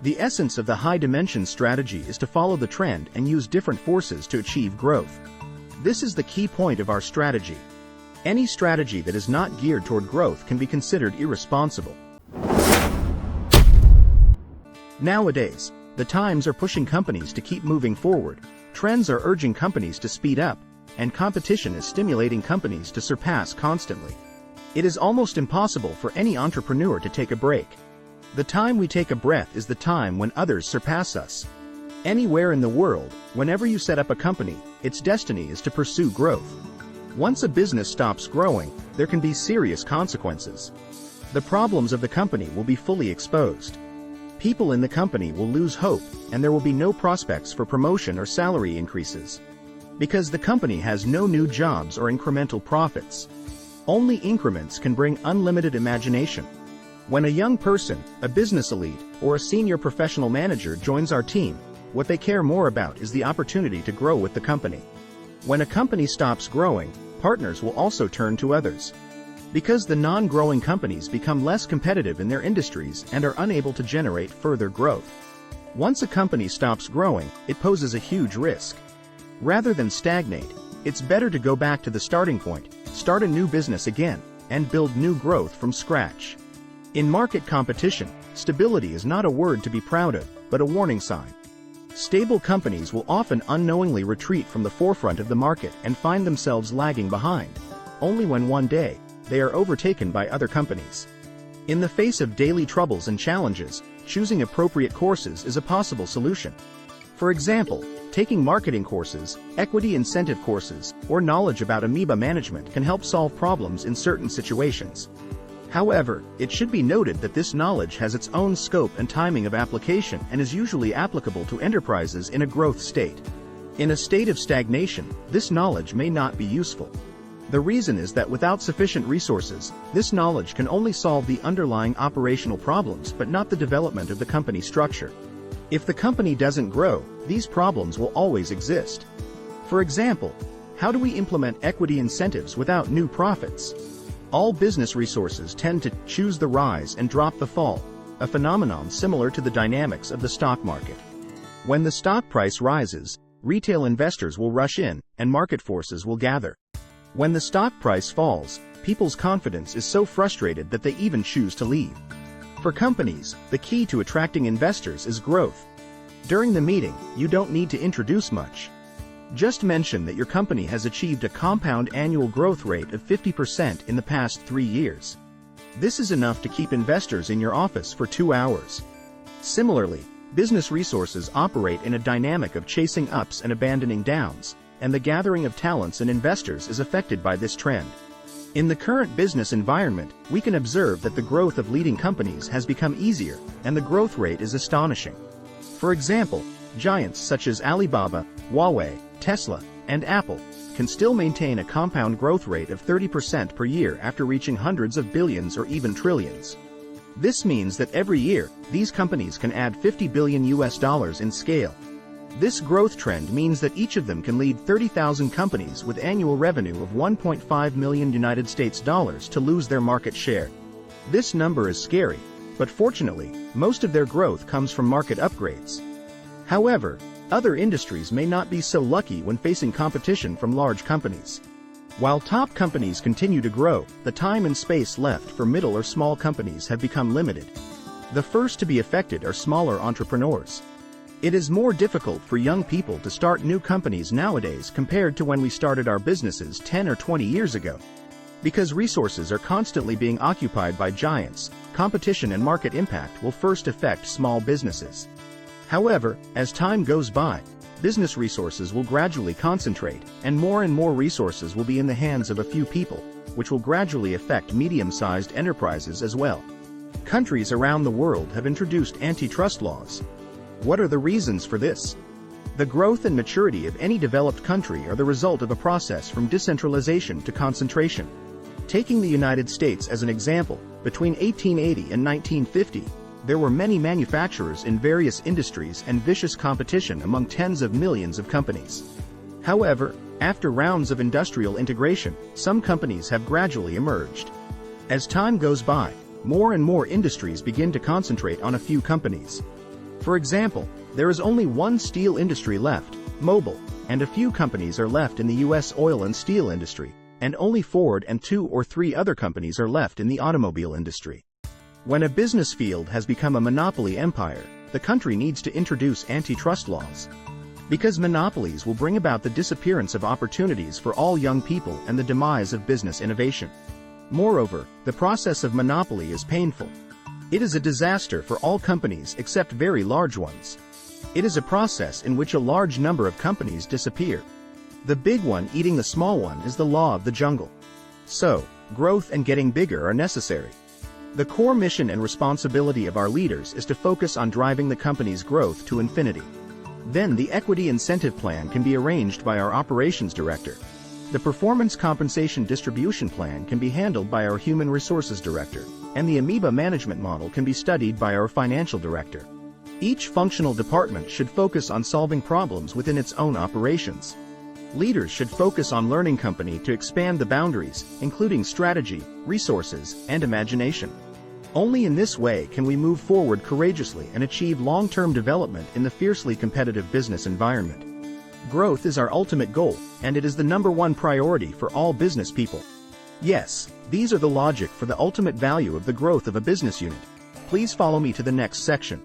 The essence of the high-dimension strategy is to follow the trend and use different forces to achieve growth. This is the key point of our strategy. Any strategy that is not geared toward growth can be considered irresponsible. Nowadays, the times are pushing companies to keep moving forward, trends are urging companies to speed up, and competition is stimulating companies to surpass constantly. It is almost impossible for any entrepreneur to take a break. The time we take a breath is the time when others surpass us. Anywhere in the world, whenever you set up a company, its destiny is to pursue growth. Once a business stops growing, there can be serious consequences. The problems of the company will be fully exposed. People in the company will lose hope, and there will be no prospects for promotion or salary increases. Because the company has no new jobs or incremental profits. Only increments can bring unlimited imagination. When a young person, a business elite, or a senior professional manager joins our team, what they care more about is the opportunity to grow with the company. When a company stops growing, partners will also turn to others. Because the non-growing companies become less competitive in their industries and are unable to generate further growth. Once a company stops growing, it poses a huge risk. Rather than stagnate, it's better to go back to the starting point, start a new business again, and build new growth from scratch. In market competition, stability is not a word to be proud of, but a warning sign. Stable companies will often unknowingly retreat from the forefront of the market and find themselves lagging behind, only when one day, they are overtaken by other companies. In the face of daily troubles and challenges, choosing appropriate courses is a possible solution. For example, taking marketing courses, equity incentive courses, or knowledge about amoeba management can help solve problems in certain situations. However, it should be noted that this knowledge has its own scope and timing of application and is usually applicable to enterprises in a growth state. In a state of stagnation, this knowledge may not be useful. The reason is that without sufficient resources, this knowledge can only solve the underlying operational problems but not the development of the company structure. If the company doesn't grow, these problems will always exist. For example, how do we implement equity incentives without new profits? All business resources tend to choose the rise and drop the fall, a phenomenon similar to the dynamics of the stock market. When the stock price rises, retail investors will rush in, and market forces will gather. When the stock price falls, people's confidence is so frustrated that they even choose to leave. For companies, the key to attracting investors is growth. During the meeting, you don't need to introduce much. Just mention that your company has achieved a compound annual growth rate of 50% in the past 3 years. This is enough to keep investors in your office for 2 hours. Similarly, business resources operate in a dynamic of chasing ups and abandoning downs, and the gathering of talents and investors is affected by this trend. In the current business environment, we can observe that the growth of leading companies has become easier, and the growth rate is astonishing. For example, giants such as Alibaba, Huawei, Tesla, and Apple can still maintain a compound growth rate of 30% per year after reaching hundreds of billions or even trillions. This means that every year, these companies can add $50 billion in scale. This growth trend means that each of them can lead 30,000 companies with annual revenue of $1.5 million to lose their market share. This number is scary, but fortunately, most of their growth comes from market upgrades. However, other industries may not be so lucky when facing competition from large companies. While top companies continue to grow, the time and space left for middle or small companies have become limited. The first to be affected are smaller entrepreneurs. It is more difficult for young people to start new companies nowadays compared to when we started our businesses 10 or 20 years ago. Because resources are constantly being occupied by giants, competition and market impact will first affect small businesses. However, as time goes by, business resources will gradually concentrate, and more resources will be in the hands of a few people, which will gradually affect medium-sized enterprises as well. Countries around the world have introduced antitrust laws. What are the reasons for this? The growth and maturity of any developed country are the result of a process from decentralization to concentration. Taking the United States as an example, between 1880 and 1950, there were many manufacturers in various industries and vicious competition among tens of millions of companies. However, after rounds of industrial integration, some companies have gradually emerged. As time goes by, more and more industries begin to concentrate on a few companies. For example, there is only one steel industry left, Mobil, and a few companies are left in the US oil and steel industry, and only Ford and 2 or 3 other companies are left in the automobile industry. When a business field has become a monopoly empire, the country needs to introduce antitrust laws. Because monopolies will bring about the disappearance of opportunities for all young people and the demise of business innovation. Moreover, the process of monopoly is painful. It is a disaster for all companies except very large ones. It is a process in which a large number of companies disappear. The big one eating the small one is the law of the jungle. So, growth and getting bigger are necessary. The core mission and responsibility of our leaders is to focus on driving the company's growth to infinity. Then the equity incentive plan can be arranged by our operations director. The performance compensation distribution plan can be handled by our human resources director, and the amoeba management model can be studied by our financial director. Each functional department should focus on solving problems within its own operations. Leaders should focus on learning company to expand the boundaries, including strategy, resources, and imagination. Only in this way can we move forward courageously and achieve long-term development in the fiercely competitive business environment. Growth is our ultimate goal, and it is the #1 priority for all business people. Yes, these are the logic for the ultimate value of the growth of a business unit. Please follow me to the next section.